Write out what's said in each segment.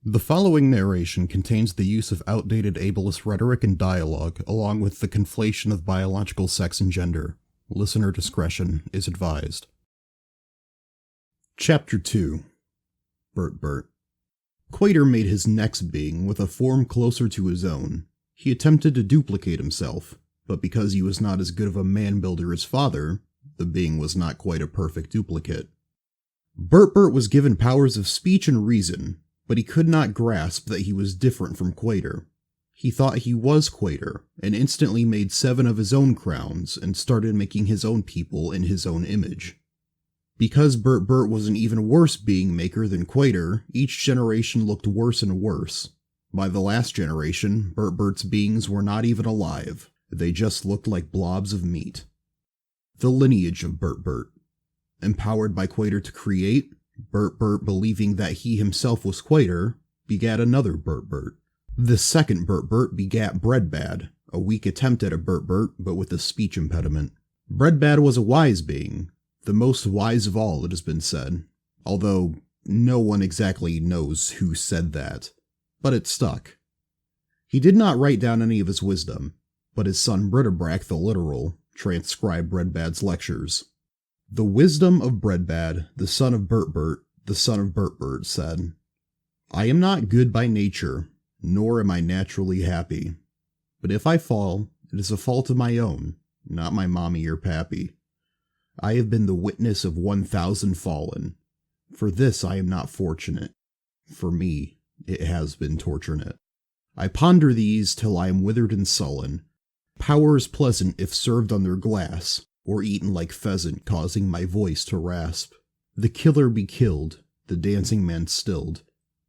The following narration contains the use of outdated ableist rhetoric and dialogue, along with the conflation of biological sex and gender. Listener discretion is advised. Chapter 2. BertBert. Quater made his next being with a form closer to his own. He attempted to duplicate himself, but because he was not as good of a man-builder as father, the being was not quite a perfect duplicate. BertBert was given powers of speech and reason, but he could not grasp that he was different from Quater. He thought he was Quater, and instantly made 7 of his own crowns and started making his own people in his own image. Because BertBert was an even worse being maker than Quater, each generation looked worse and worse. By the last generation, BertBert's beings were not even alive. They just looked like blobs of meat. The lineage of BertBert. Empowered by Quater to create, BertBert, believing that he himself was Quater, begat another BertBert. This second BertBert begat BertBert, a weak attempt at a BertBert, but with a speech impediment. BertBert was a wise being, the most wise of all, it has been said, although no one exactly knows who said that, but it stuck. He did not write down any of his wisdom, but his son BertBert the literal transcribed BertBert's lectures. The wisdom of BertBert, the son of BertBert, the son of BertBert, said, "I am not good by nature, nor am I naturally happy. But if I fall, it is a fault of my own, not my mommy or pappy. I have been the witness of 1,000 fallen. For this I am not fortunate. For me, it has been torturate. I ponder these till I am withered and sullen. Power is pleasant if served under glass, or eaten like pheasant, causing my voice to rasp. The killer be killed, the dancing man stilled.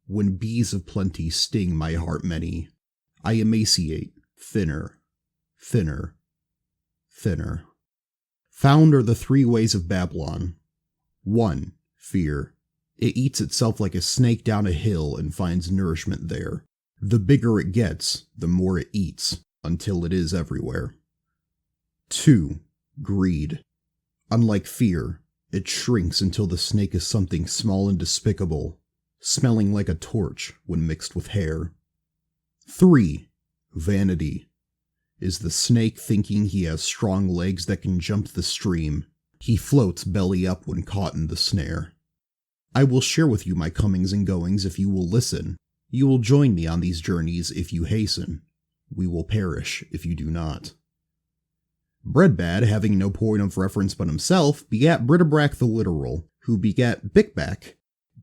When bees of plenty sting my heart many, I emaciate, thinner, thinner, thinner. Found are the 3 ways of Babylon. 1. Fear. It eats itself like a snake down a hill and finds nourishment there. The bigger it gets, the more it eats, until it is everywhere. 2. Greed. Unlike fear, it shrinks until the snake is something small and despicable, smelling like a torch when mixed with hair. 3. Vanity. Is the snake thinking he has strong legs that can jump the stream. He floats belly up when caught in the snare. I will share with you my comings and goings if you will listen. You will join me on these journeys if you hasten. We will perish if you do not. BertBert, having no point of reference but himself, begat BertBert the literal, who begat BertBert.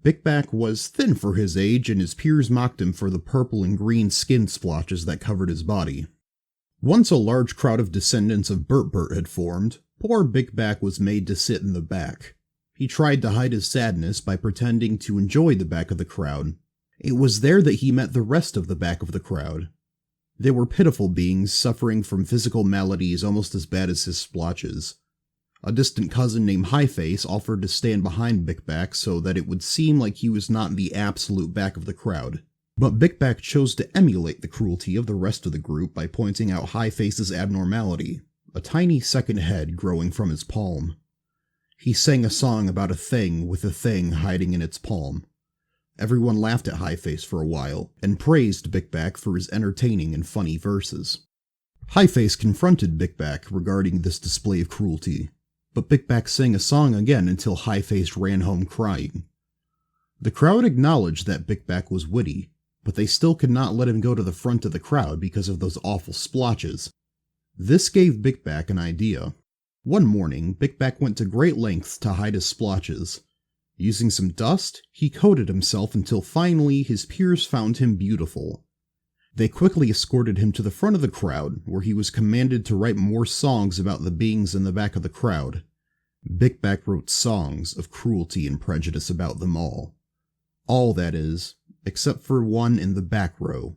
BertBert was thin for his age, and his peers mocked him for the purple and green skin splotches that covered his body. Once a large crowd of descendants of BertBert had formed, poor BertBert was made to sit in the back. He tried to hide his sadness by pretending to enjoy the back of the crowd. It was there that he met the rest of the back of the crowd. They were pitiful beings suffering from physical maladies almost as bad as his splotches. A distant cousin named Highface offered to stand behind BertBert so that it would seem like he was not in the absolute back of the crowd. But BertBert chose to emulate the cruelty of the rest of the group by pointing out Highface's abnormality, a tiny second head growing from his palm. He sang a song about a thing with a thing hiding in its palm. Everyone laughed at Highface for a while, and praised BertBert for his entertaining and funny verses. Highface confronted BertBert regarding this display of cruelty, but BertBert sang a song again until Highface ran home crying. The crowd acknowledged that BertBert was witty, but they still could not let him go to the front of the crowd because of those awful splotches. This gave BertBert an idea. One morning, BertBert went to great lengths to hide his splotches. Using some dust, he coated himself until finally his peers found him beautiful. They quickly escorted him to the front of the crowd, where he was commanded to write more songs about the beings in the back of the crowd. BertBert wrote songs of cruelty and prejudice about them all. All, that is, except for one in the back row.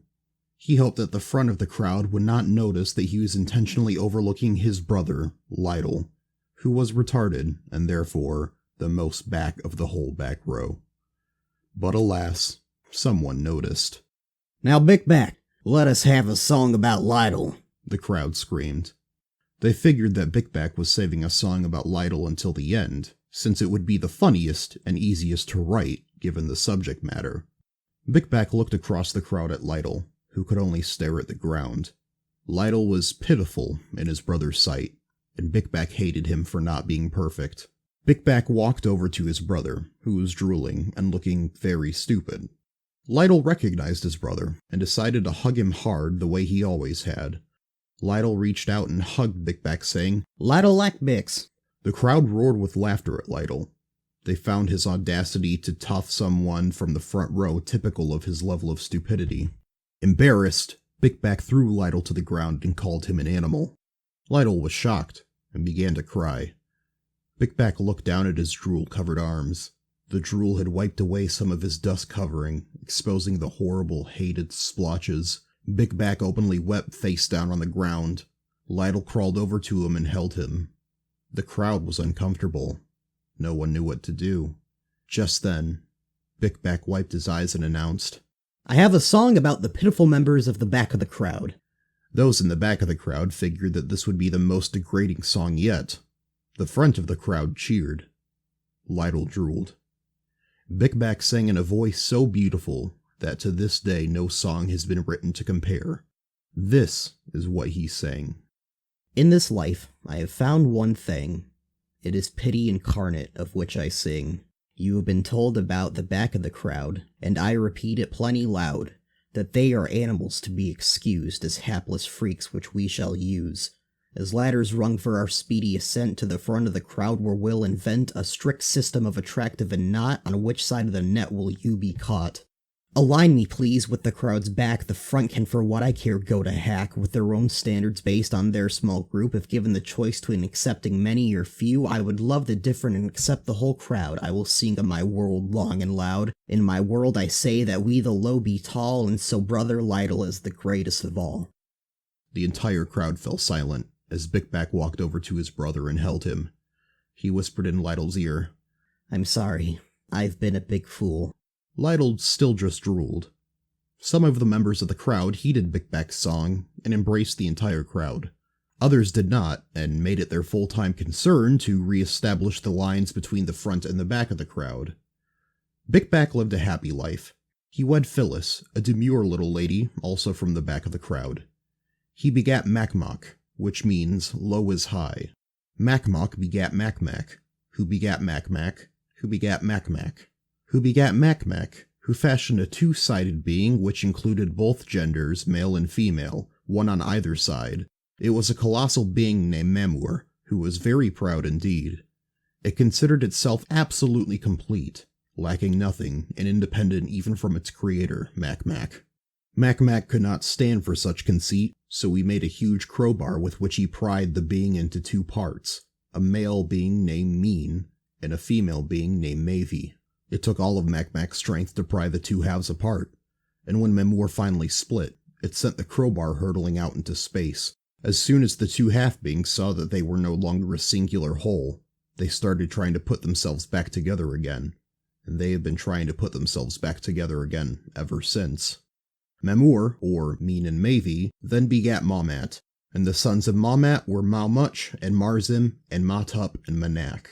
He hoped that the front of the crowd would not notice that he was intentionally overlooking his brother, Lytle, who was retarded, and therefore the most back of the whole back row. But alas, someone noticed. "Now, BertBert, let us have a song about Lytle," the crowd screamed. They figured that BertBert was saving a song about Lytle until the end, since it would be the funniest and easiest to write given the subject matter. Bickback looked across the crowd at Lytle, who could only stare at the ground. Lytle was pitiful in his brother's sight, and Bickback hated him for not being perfect. Bickback walked over to his brother, who was drooling and looking very stupid. Lytle recognized his brother and decided to hug him hard the way he always had. Lytle reached out and hugged Bickback, saying, "Lytle like Bix." The crowd roared with laughter at Lytle. They found his audacity to tough someone from the front row typical of his level of stupidity. Embarrassed, Bickback threw Lytle to the ground and called him an animal. Lytle was shocked and began to cry. Bickback looked down at his drool-covered arms. The drool had wiped away some of his dust covering, exposing the horrible, hated splotches. Bickback openly wept face down on the ground. Lytle crawled over to him and held him. The crowd was uncomfortable. No one knew what to do. Just then, Bickback wiped his eyes and announced, "I have a song about the pitiful members of the back of the crowd." Those in the back of the crowd figured that this would be the most degrading song yet. The front of the crowd cheered. Lytle drooled. Bickback sang in a voice so beautiful that to this day no song has been written to compare. This is what he sang. "In this life, I have found one thing. It is pity incarnate of which I sing. You have been told about the back of the crowd, and I repeat it plenty loud, that they are animals to be excused as hapless freaks which we shall use. As ladders rung for our speedy ascent to the front of the crowd where we'll invent a strict system of attractive and not on which side of the net will you be caught. Align me, please, with the crowd's back. The front can, for what I care, go to hack, with their own standards based on their small group. If given the choice between accepting many or few, I would love the different and accept the whole crowd. I will sing of my world long and loud. In my world I say that we the low be tall, and so brother Lytle is the greatest of all." The entire crowd fell silent as Bickback walked over to his brother and held him. He whispered in Lytle's ear, "I'm sorry. I've been a big fool." Lytle still just drooled. Some of the members of the crowd heeded Bickback's song and embraced the entire crowd. Others did not, and made it their full-time concern to re-establish the lines between the front and the back of the crowd. Bickback lived a happy life. He wed Phyllis, a demure little lady, also from the back of the crowd. He begat Macmock, which means low is high. Macmock begat Macmac, who begat Macmac, who begat Macmac, who begat Macmac, who fashioned a two-sided being which included both genders, male and female, one on either side. It was a colossal being named Memoir, who was very proud indeed. It considered itself absolutely complete, lacking nothing, and independent even from its creator, Macmac. Macmac could not stand for such conceit, so he made a huge crowbar with which he pried the being into two parts, a male being named Mean, and a female being named Mavie. It took all of Macmac's strength to pry the two halves apart, and when Memoir finally split, it sent the crowbar hurtling out into space. As soon as the two half-beings saw that they were no longer a singular whole, they started trying to put themselves back together again, and they have been trying to put themselves back together again ever since. Memoir, or Mean and Mavie, then begat Mawmat, and the sons of Mawmat were Mawmuch and Marzim and Matup and Manak.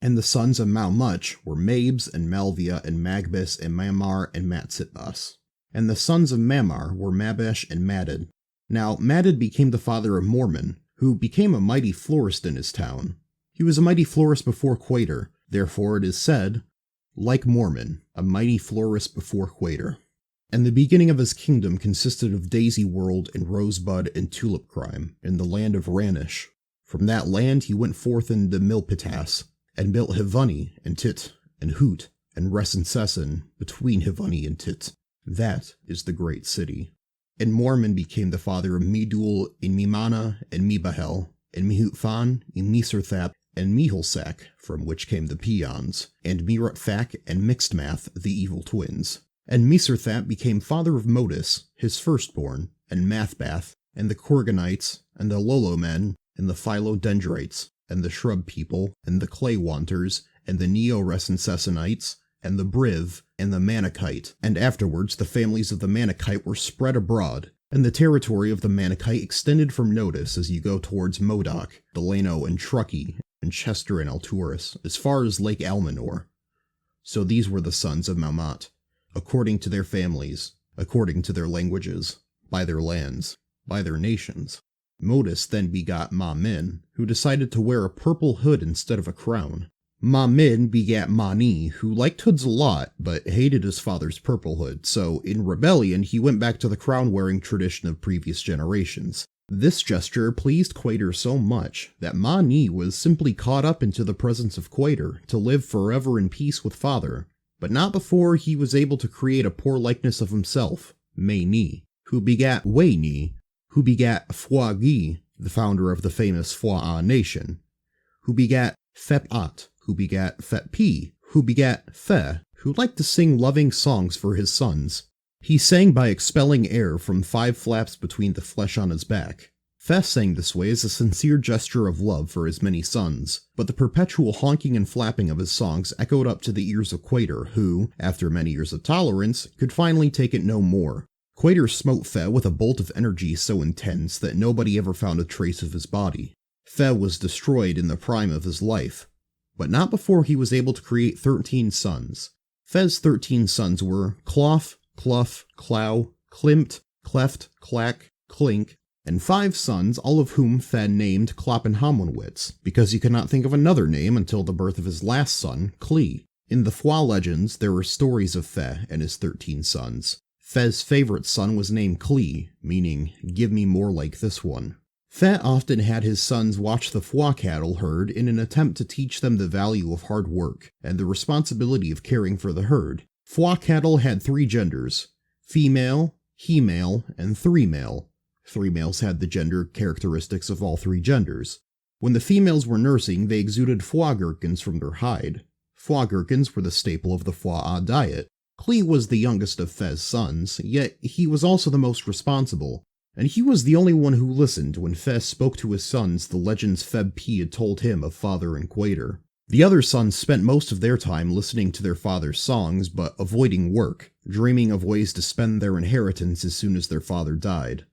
And the sons of Mawmuch were Mabes and Malvia and Magbis and Mamar and Matsitbas. And the sons of Mamar were Mabesh and Madid. Now Madid became the father of Mormon, who became a mighty florist in his town. He was a mighty florist before Quater, therefore it is said, like Mormon, a mighty florist before Quater. And the beginning of his kingdom consisted of Daisy World and Rosebud and Tulip Crime in the land of Ranish. From that land he went forth into Milpitas, and built Hivani and Tit and Hoot and Resincessin between Hivani and Tit. That is the great city. And Mormon became the father of Medul and Mimana and Mibahel and Mihutfan and Miserthap and Mihilsak, from which came the Peons, and Mirutfak and Mixedmath, the evil twins. And Miserthap became father of Modus, his firstborn, and Mathbath, and the Korganites, and the Lolomen, and the Philodendrites, and the Shrub People, and the Clay Wanters, and the Neo-Resincessinites, and the Briv, and the Manakite, and afterwards the families of the Manakite were spread abroad, and the territory of the Manakite extended from Nodus as you go towards Modoc, Delano, and Truckee, and Chester and Alturas, as far as Lake Almanor. So these were the sons of Mawmat. according to their families, according to their languages, by their lands, by their nations. Modus then begot Ma Min, who decided to wear a purple hood instead of a crown. Ma Min begat Ma Ni, who liked hoods a lot, but hated his father's purple hood, so in rebellion he went back to the crown-wearing tradition of previous generations. This gesture pleased Quater so much that Ma Ni was simply caught up into the presence of Quater to live forever in peace with father, but not before he was able to create a poor likeness of himself, Mei Ni, who begat Wei Ni, who begat Phua Gi, the founder of the famous Phua nation, who begat Phep At, who begat Phep Pi, who begat Phe, who liked to sing loving songs for his sons. He sang by expelling air from 5 flaps between the flesh on his back. Phe sang this way as a sincere gesture of love for his many sons, but the perpetual honking and flapping of his songs echoed up to the ears of Quater, who, after many years of tolerance, could finally take it no more. Quater smote Phe with a bolt of energy so intense that nobody ever found a trace of his body. Phe was destroyed in the prime of his life, but not before he was able to create 13 sons. Phe's 13 sons were Cloth, Cluff, Clow, Klimt, Cleft, Clack, Clink, and 5 sons, all of whom Phe named Kloppenhamwenwitz, because he could not think of another name until the birth of his last son, Clee. In the Phua legends, there are stories of Phe and his 13 sons. Phe's favorite son was named Clee, meaning, give me more like this one. Phe often had his sons watch the Phua cattle herd in an attempt to teach them the value of hard work and the responsibility of caring for the herd. Phua cattle had 3 genders, female, he-male, and 3-male. 3 males had the gender characteristics of all 3 genders. When the females were nursing, they exuded Phua gherkins from their hide. Phua gherkins were the staple of the Phua diet. Clee was the youngest of Phe's sons, yet he was also the most responsible, and he was the only one who listened when Phe spoke to his sons the legends Phep Pi had told him of father and Quater. The other sons spent most of their time listening to their father's songs, but avoiding work, dreaming of ways to spend their inheritance as soon as their father died.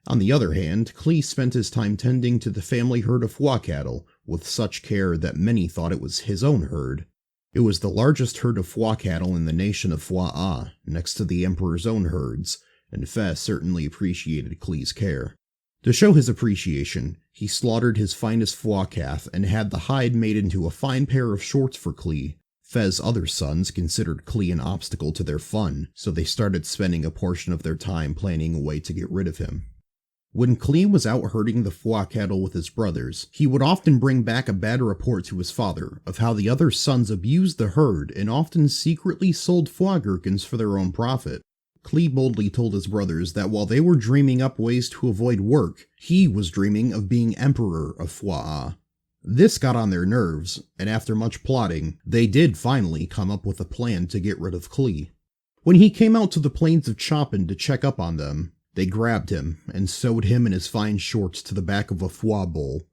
On the other hand, Clee spent his time tending to the family herd of Phua cattle with such care that many thought it was his own herd. It was the largest herd of Phua cattle in the nation of Phua, next to the Emperor's own herds, and Phe certainly appreciated Clee's care. To show his appreciation, he slaughtered his finest Phua calf and had the hide made into a fine pair of shorts for Clee. Phe's other sons considered Clee an obstacle to their fun, so they started spending a portion of their time planning a way to get rid of him. When Clee was out herding the Phua cattle with his brothers, he would often bring back a bad report to his father of how the other sons abused the herd and often secretly sold Phua gherkins for their own profit. Clee boldly told his brothers that while they were dreaming up ways to avoid work, he was dreaming of being emperor of Phua. This got on their nerves, and after much plotting, they did finally come up with a plan to get rid of Clee. When he came out to the plains of Choppin to check up on them, they grabbed him and sewed him and his fine shorts to the back of a Phua bull.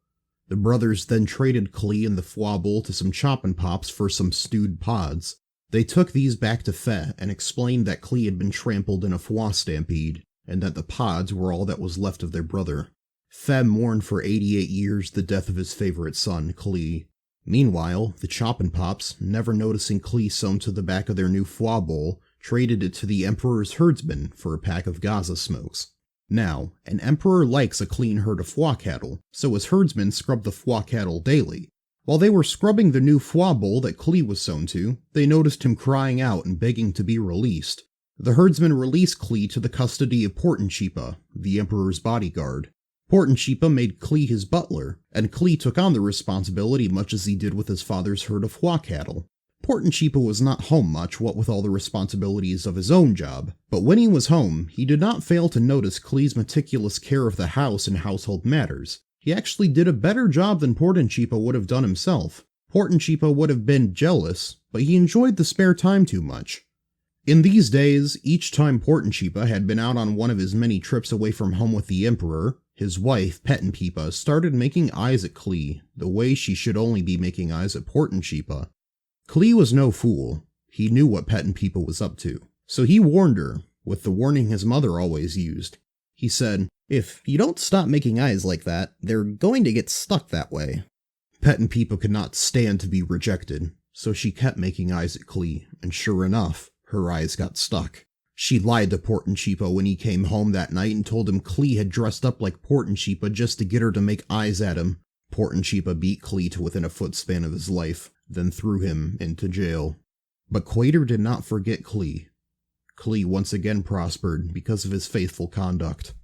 The brothers then traded Clee and the Phua bull to some Choppin' Pops for some stewed pods. They took these back to Phe and explained that Clee had been trampled in a Phua stampede, and that the pods were all that was left of their brother. Phe mourned for 88 years the death of his favorite son, Clee. Meanwhile, the Choppin' Pops, never noticing Clee sewn to the back of their new Phua bull, traded it to the Emperor's herdsman for a pack of Gaza smokes. Now, an emperor likes a clean herd of Phua cattle, so his herdsmen scrubbed the Phua cattle daily. While they were scrubbing the new Phua bull that Clee was sewn to, they noticed him crying out and begging to be released. The herdsman released Clee to the custody of Portinchipa, the emperor's bodyguard. Portinchipa made Clee his butler, and Clee took on the responsibility much as he did with his father's herd of Phua cattle. Portinchipa was not home much, what with all the responsibilities of his own job, but when he was home, he did not fail to notice Clee's meticulous care of the house and household matters. He actually did a better job than Portinchipa would have done himself. Portinchipa would have been jealous, but he enjoyed the spare time too much. In these days, each time Portinchipa had been out on one of his many trips away from home with the Emperor, his wife, Pettenpipa, started making eyes at Clee, the way she should only be making eyes at Portinchipa. Clee was no fool. He knew what Pettenpipa was up to, so he warned her, with the warning his mother always used. He said, "If you don't stop making eyes like that, they're going to get stuck that way." Pettenpipa could not stand to be rejected, so she kept making eyes at Clee, and sure enough, Her eyes got stuck. She lied to Portenshipa when he came home that night and told him Clee had dressed up like Portenshipa just to get her to make eyes at him. Portenshipa beat Clee to within a footspan of his life, then threw him into jail. But Quater did not forget Clee. Clee once again prospered because of his faithful conduct.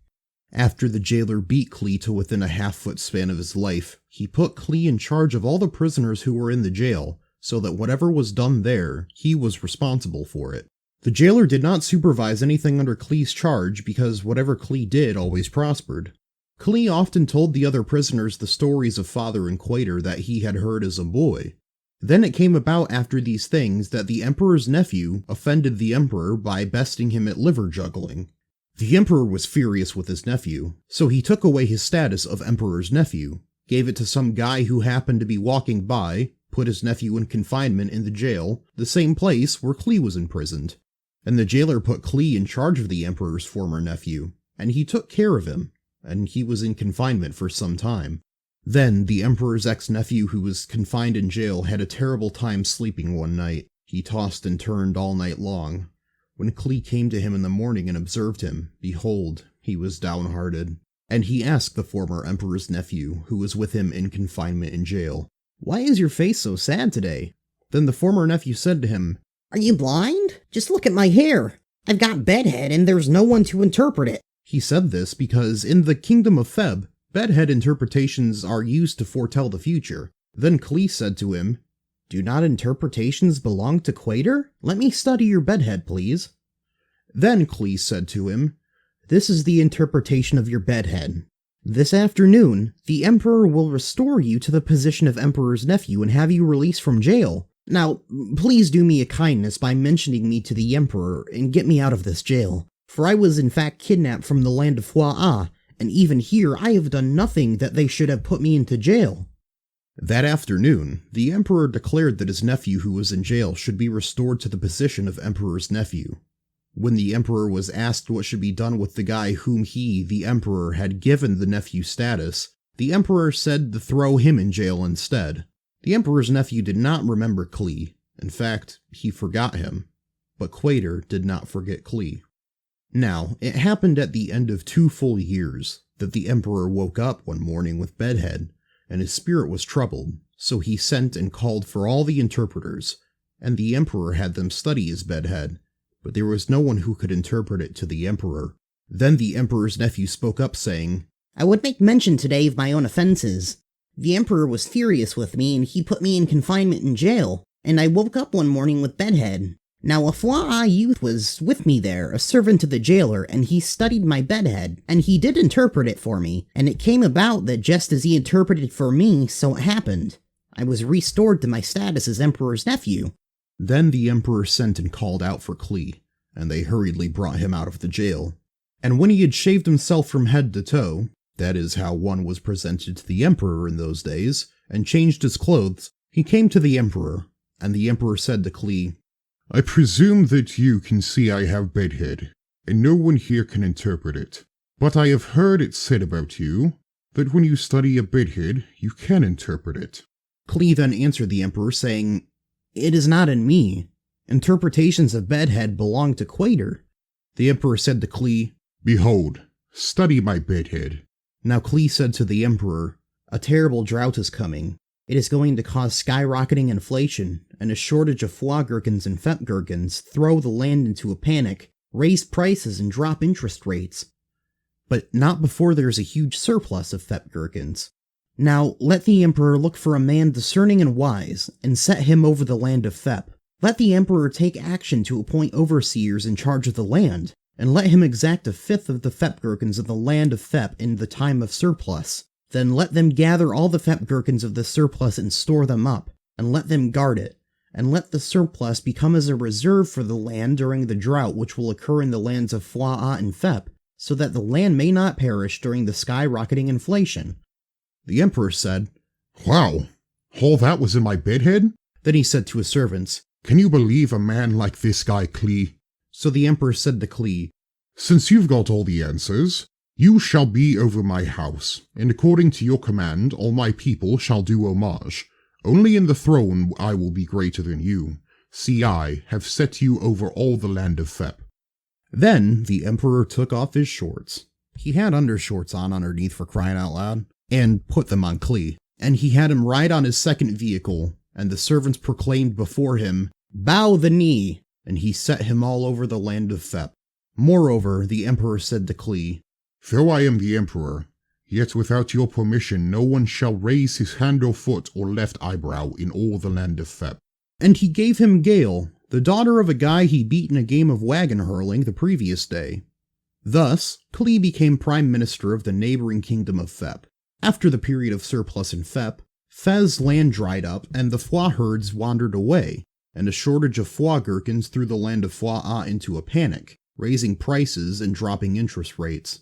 After the jailer beat Clee to within a half-foot span of his life, he put Clee in charge of all the prisoners who were in the jail, so that whatever was done there, he was responsible for it. The jailer did not supervise anything under Clee's charge because whatever Clee did always prospered. Clee often told the other prisoners the stories of Father and Quater that he had heard as a boy. Then it came about after these things that the Emperor's nephew offended the Emperor by besting him at liver juggling. The Emperor was furious with his nephew, so he took away his status of Emperor's nephew, gave it to some guy who happened to be walking by, put his nephew in confinement in the jail, the same place where Clee was imprisoned. And the jailer put Clee in charge of the Emperor's former nephew, and he took care of him, and he was in confinement for some time. Then, the Emperor's ex-nephew who was confined in jail had a terrible time sleeping one night. He tossed and turned all night long. When Clee came to him in the morning and observed him, behold, he was downhearted. And he asked the former Emperor's nephew, who was with him in confinement in jail, "Why is your face so sad today?" Then the former nephew said to him, "Are you blind? Just look at my hair. I've got bedhead and there's no one to interpret it." He said this because in the kingdom of Feb, bedhead interpretations are used to foretell the future. Then Clee said to him, "Do not interpretations belong to Quater? Let me study your bedhead, please." Then Clee said to him, "This is the interpretation of your bedhead. This afternoon, the Emperor will restore you to the position of Emperor's nephew and have you released from jail. Now, please do me a kindness by mentioning me to the Emperor and get me out of this jail, for I was in fact kidnapped from the land of Fua'a, and even here I have done nothing that they should have put me into jail." That afternoon, the Emperor declared that his nephew who was in jail should be restored to the position of Emperor's nephew. When the Emperor was asked what should be done with the guy whom he, the Emperor, had given the nephew status, the Emperor said to throw him in jail instead. The Emperor's nephew did not remember Clee. In fact, he forgot him. But Quater did not forget Clee. Now, it happened at the end of 2 full years that the Emperor woke up one morning with bedhead, and his spirit was troubled, so he sent and called for all the interpreters, and the Emperor had them study his bedhead, but there was no one who could interpret it to the Emperor. Then the Emperor's nephew spoke up, saying, "I would make mention today of my own offenses. The Emperor was furious with me, and he put me in confinement in jail, and I woke up one morning with bedhead. Now a Fua'a youth was with me there, a servant to the jailer, and he studied my bedhead, and he did interpret it for me, and it came about that just as he interpreted for me, so it happened. I was restored to my status as Emperor's nephew." Then the Emperor sent and called out for Clee, and they hurriedly brought him out of the jail. And when he had shaved himself from head to toe, that is how one was presented to the Emperor in those days, and changed his clothes, he came to the Emperor, and the Emperor said to Clee, "I presume that you can see I have bedhead, and no one here can interpret it. But I have heard it said about you, that when you study a bedhead, you can interpret it." Clee then answered the Emperor, saying, "It is not in me. Interpretations of bedhead belong to Quater." The Emperor said to Clee, "Behold, study my bedhead." Now Clee said to the Emperor, "A terrible drought is coming. It is going to cause skyrocketing inflation, and a shortage of foie gherkins and fep gherkins throw the land into a panic, raise prices, and drop interest rates. But not before there's a huge surplus of fep gherkins. Now let the Emperor look for a man discerning and wise, and set him over the land of Fep. Let the Emperor take action to appoint overseers in charge of the land, and let him exact 1/5 of the fep gherkins of the land of Fep in the time of surplus. Then let them gather all the fep gherkins of the surplus and store them up, and let them guard it, and let the surplus become as a reserve for the land during the drought which will occur in the lands of Fua'a and Fep, so that the land may not perish during the skyrocketing inflation." The Emperor said, "Wow, all that was in my bedhead?" Then he said to his servants, "Can you believe a man like this guy, Clee?" So the Emperor said to Clee, "Since you've got all the answers, you shall be over my house, and according to your command all my people shall do homage. Only in the throne I will be greater than you, See, I have set you over all the land of Thep. Then the Emperor took off his shorts. He had undershorts on underneath, for crying out loud, and put them on Clee. And he had him ride on his second vehicle, and the servants proclaimed before him, "Bow the knee," and he set him all over the land of Thep. Moreover, the Emperor said to Clee, Though I am the Emperor, yet without your permission no one shall raise his hand or foot or left eyebrow in all the land of Thep. And he gave him Gale, the daughter of a guy he beat in a game of wagon hurling the previous day. Thus, Clee became prime minister of the neighboring kingdom of Thep. After the period of surplus in Thep, Fez land dried up and the foie herds wandered away, and a shortage of foie gherkins threw the land of Foie into a panic, raising prices and dropping interest rates.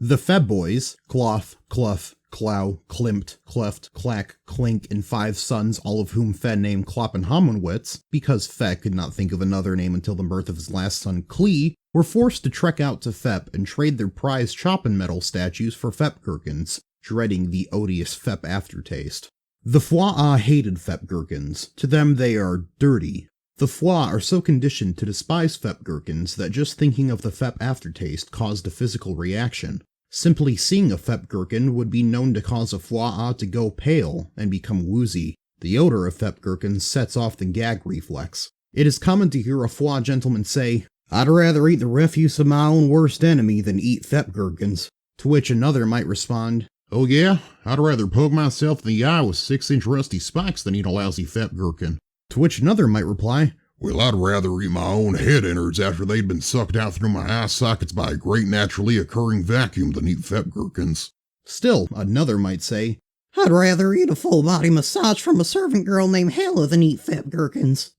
The Feb boys, Cloth, Cluff, Clow, Klimt, Cleft, Clack, Clink, and 5 sons, all of whom Fe named Kloppenhammenwitz, because Fe could not think of another name until the birth of his last son Clee, were forced to trek out to Thep and trade their prized choppin' metal statues for Fep gherkins, dreading the odious Fep aftertaste. The Foie hated Fep gherkins. To them they are dirty. The Foie are so conditioned to despise Fep gherkins that just thinking of the Fep aftertaste caused a physical reaction. Simply seeing a Fep gherkin would be known to cause a Foie to go pale and become woozy. The odor of Fep gherkins sets off the gag reflex. It is common to hear a Foie gentleman say, "I'd rather eat the refuse of my own worst enemy than eat Fep gherkins," to which another might respond, Oh yeah, I'd rather poke myself in the eye with 6-inch rusty spikes than eat a lousy Fep gherkin. To which another might reply, Well, I'd rather eat my own head innards after they'd been sucked out through my eye sockets by a great naturally occurring vacuum than eat Fep gherkins. Still, another might say, I'd rather eat a full-body massage from a servant girl named Hella than eat Fep gherkins.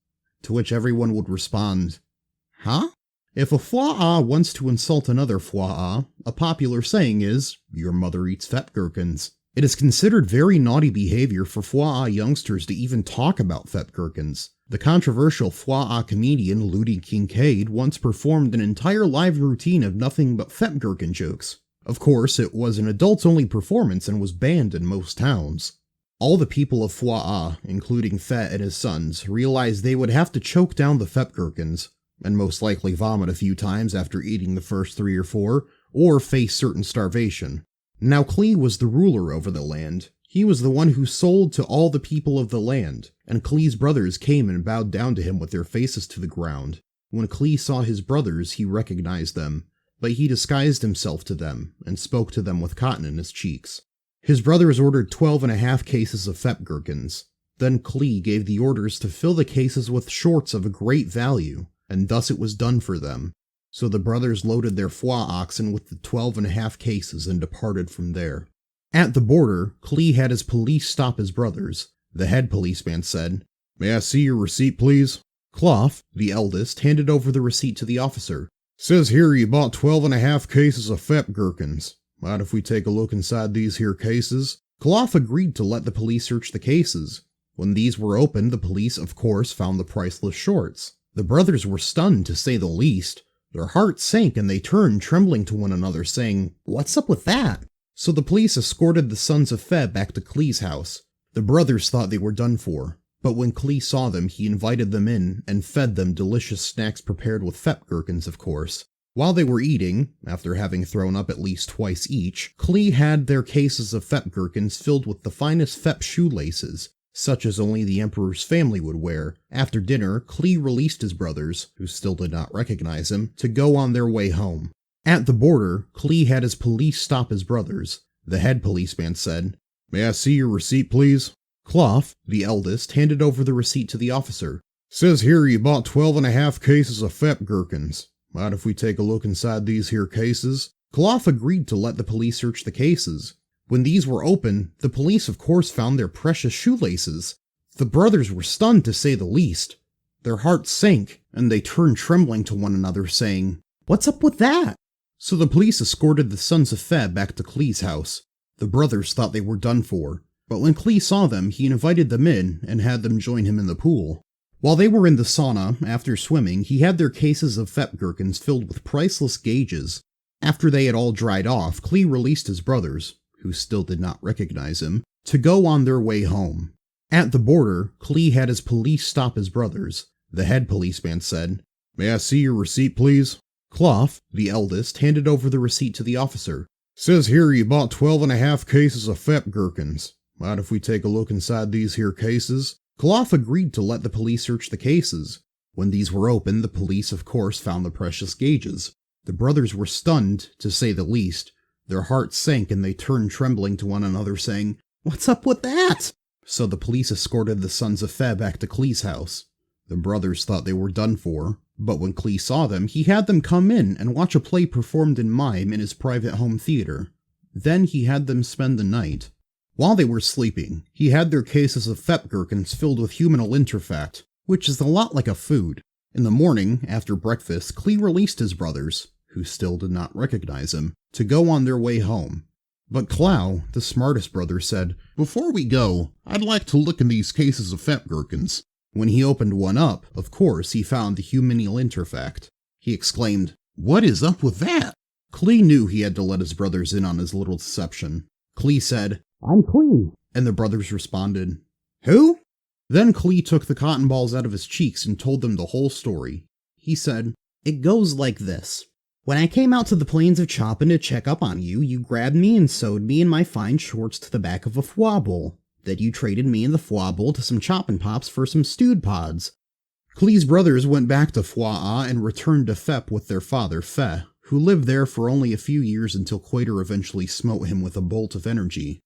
To which everyone would respond, Huh? If a Foie wants to insult another Foie, a popular saying is, your mother eats Fep gherkins. It is considered very naughty behavior for Foie youngsters to even talk about Fep gherkins. The controversial Foie comedian Ludi Kincaid once performed an entire live routine of nothing but Fep gherkin jokes. Of course, it was an adults-only performance and was banned in most towns. All the people of Foie, including Fe and his sons, realized they would have to choke down the Fep gherkins, and most likely vomit a few times after eating the first 3 or 4, or face certain starvation. Now Clee was the ruler over the land. He was the one who sold to all the people of the land, and Clee's brothers came and bowed down to him with their faces to the ground. When Clee saw his brothers, he recognized them, but he disguised himself to them, and spoke to them with cotton in his cheeks. His brothers ordered 12.5 cases of Fep gherkins. Then Clee gave the orders to fill the cases with shorts of a great value, and thus it was done for them. So the brothers loaded their Foie oxen with the 12.5 cases and departed from there. At the border, Clee had his police stop his brothers. The head policeman said, May I see your receipt, please? Cloth, the eldest, handed over the receipt to the officer. Says here you bought 12.5 cases of Fep gherkins. Mind if we take a look inside these here cases? Cloth agreed to let the police search the cases. When these were opened, the police, of course, found the priceless shorts. The brothers were stunned, to say the least. Their hearts sank and they turned trembling to one another, saying, What's up with that? So the police escorted the sons of Fe back to Clee's house. The brothers thought they were done for, but when Clee saw them, he invited them in and fed them delicious snacks prepared with Fep gherkins, of course. While they were eating, after having thrown up at least twice each, Clee had their cases of Fep gherkins filled with the finest Fep shoelaces, such as only the Emperor's family would wear. After dinner, Clee released his brothers, who still did not recognize him, to go on their way home. At the border, Clee had his police stop his brothers. The head policeman said, May I see your receipt, please? Cloth, the eldest, handed over the receipt to the officer. Says here you bought 12.5 cases of Fep gherkins. Mind if we take a look inside these here cases? Cloth agreed to let the police search the cases. When these were opened, the police of course found their precious shoelaces. The brothers were stunned, to say the least. Their hearts sank, and they turned trembling to one another, saying, What's up with that? So the police escorted the sons of Fe back to Clee's house. The brothers thought they were done for, but when Clee saw them, he invited them in and had them join him in the pool. While they were in the sauna, after swimming, he had their cases of Fep gherkins filled with priceless gauges. After they had all dried off, Clee released his brothers, who still did not recognize him, to go on their way home. At the border, Clee had his police stop his brothers. The head policeman said, "May I see your receipt, please?" Clough, the eldest, handed over the receipt to the officer. "Says here you bought 12.5 cases of Fep gherkins. Mind if we take a look inside these here cases?" Clough agreed to let the police search the cases. When these were opened, the police of course found the precious gauges. The brothers were stunned, to say the least. Their hearts sank and they turned trembling to one another, saying, "What's up with that?" So the police escorted the sons of Fe back to Clee's house. The brothers thought they were done for, but when Clee saw them, he had them come in and watch a play performed in mime in his private home theater. Then he had them spend the night. While they were sleeping, he had their cases of Fep gherkins filled with humanal interfact, which is a lot like a food. In the morning, after breakfast, Clee released his brothers, who still did not recognize him, to go on their way home. But Clough, the smartest brother, said, "Before we go, I'd like to look in these cases of Fep gherkins." When he opened one up, of course, he found the humanal interfact. He exclaimed, "What is up with that?" Clee knew he had to let his brothers in on his little deception. Clee said, "I'm Clee," and the brothers responded, "Who?" Then Clee took the cotton balls out of his cheeks and told them the whole story. He said, "It goes like this. When I came out to the plains of Choppin to check up on you, you grabbed me and sewed me in my fine shorts to the back of a foie bowl. Then you traded me and the foie bowl to some choppin' pops for some stewed pods." Clee's brothers went back to Foie and returned to Fep with their father, Fe, who lived there for only a few years until Quater eventually smote him with a bolt of energy.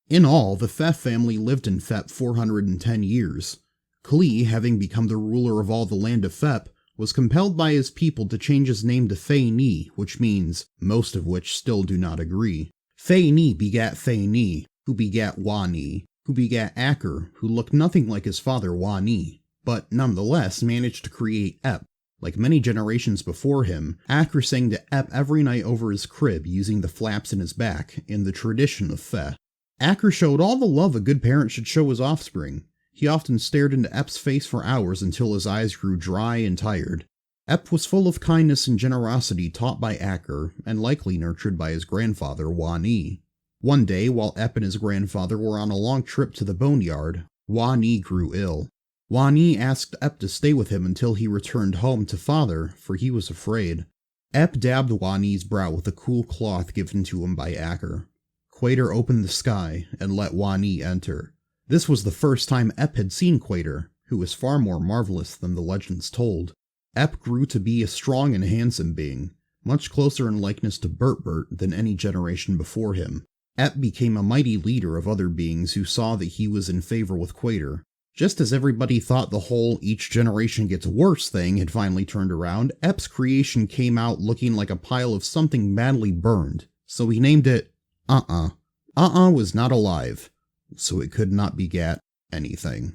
In all, the Fe family lived in Fep 410 years. Clee, having become the ruler of all the land of Fep, was compelled by his people to change his name to Fei Ni, which means, most of which still do not agree. Fei Ni begat Fei Ni, who begat Wa Ni, who begat Acker, who looked nothing like his father Wa Ni, but nonetheless managed to create Ep. Like many generations before him, Acker sang to Ep every night over his crib using the flaps in his back, in the tradition of Fe. Acker showed all the love a good parent should show his offspring. He often stared into Ep's face for hours until his eyes grew dry and tired. Ep was full of kindness and generosity taught by Acker, and likely nurtured by his grandfather, Wa Ni. One day, while Ep and his grandfather were on a long trip to the boneyard, Wa Ni grew ill. Wa Ni asked Ep to stay with him until he returned home to father, for he was afraid. Ep dabbed Wa Ni's brow with a cool cloth given to him by Acker. Quater opened the sky and let Wa Ni enter. This was the first time Ep had seen Quater, who was far more marvelous than the legends told. Ep grew to be a strong and handsome being, much closer in likeness to BertBert than any generation before him. Ep became a mighty leader of other beings who saw that he was in favor with Quater. Just as everybody thought the whole each generation gets worse thing had finally turned around, Ep's creation came out looking like a pile of something badly burned, so he named it was not alive, so it could not begat anything.